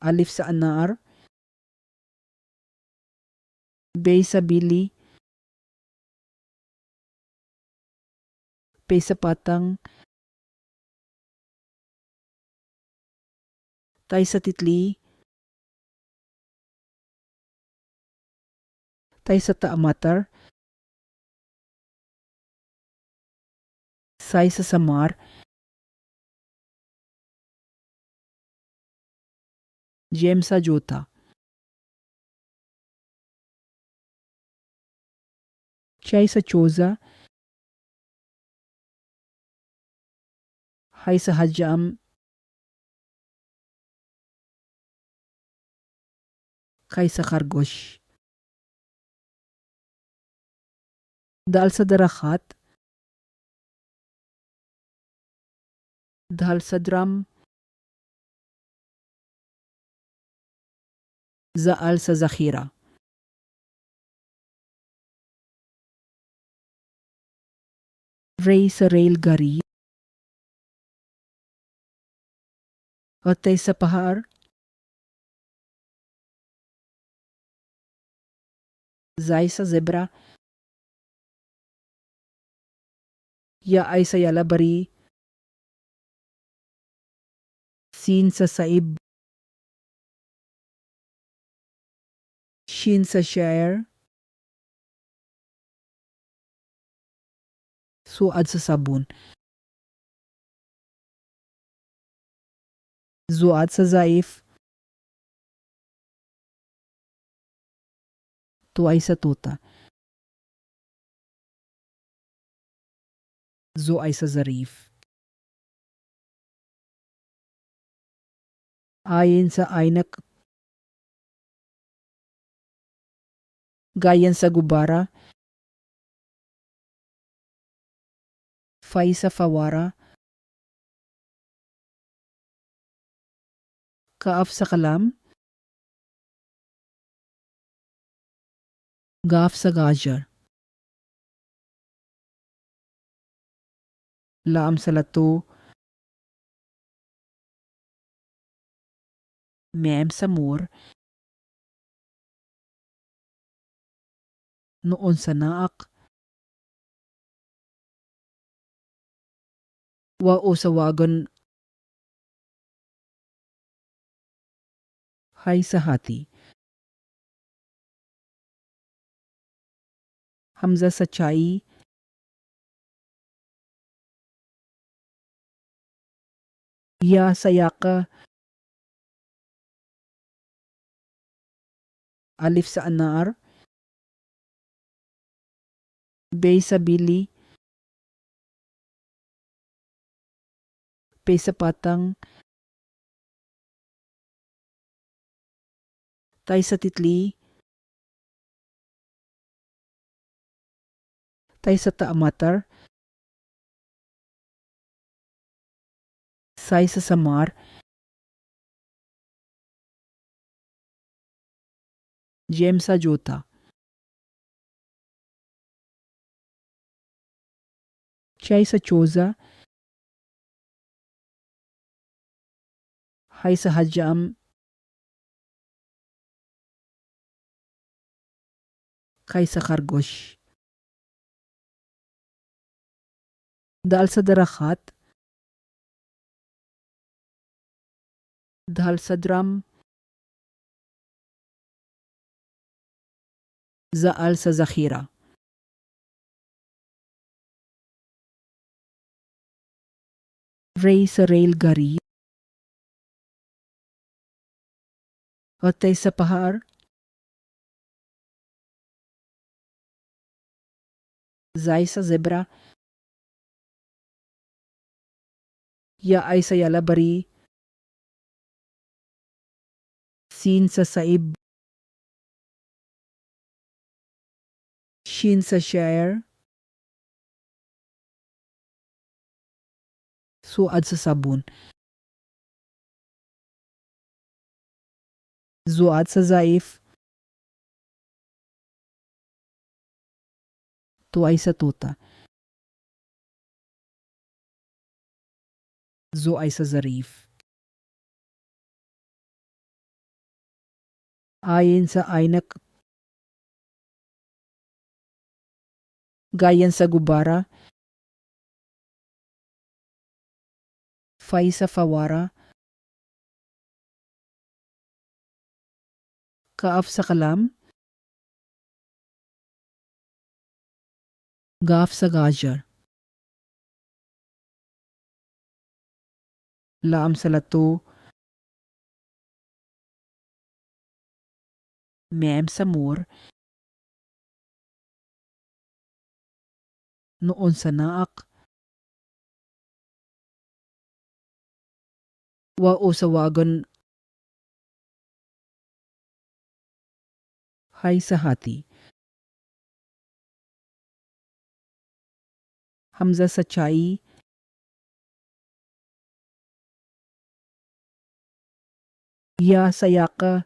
Alif sa anar, Bay sa bili, Pay sa patang, Tay sa titli, Tay sa taamatar, Say sa samar, Jem sa jota, Chay sa choza, Hay sa hajam, Kay sa kargosh. Dal sa darakat, Dal sa drum, Zaal sa zakhira. Ray sa railgari, Otay sa pahar, Zay sa zebra, Ya ay sa yalabari, Sin sa saib, Shin sa share, Suad sa sabon, Zuad sa zaif, Tuay sa tuta, Zuay sa zarif. Ayin sa aynak, Gayan sa gubara, Fay sa fawara, Kaaf sa kalam, Gaaf sa gajar, Laam sa lato, Mem sa mur, Noon sa naak, Wao sa wagon, Hay sa hati. Hamza sa chai, Ya sa yaka, Alif sa anar, Bay sa bili, Pay sa patang, Tay sa titli, Tay sa taamatar, Say sa samar, Jem sa jota, Chay sa choza, Hay sa hajam, Kay sa kargosh. Dal sa darakat, Dal sa drum, Zaal sa zakhira. Ray sa railgari, Otay sa pahar, Zay sa zebra, Ya ay sa yalabari, Sin sa saib, Shin sa share, Suad sa sabon, Zuad sa zaif, Tuay sa tuta, Zuay sa zarif. Ayin sa ainak. Gayan sa gubara. Fay sa fawara. Kaaf sa kalam. Gaaf sa gajar. Laam sa lato. Mem sa mur. Noon sa naak. Wao sa wagon. Hay sa hati. Hamza sa chai. Ya sa yaka.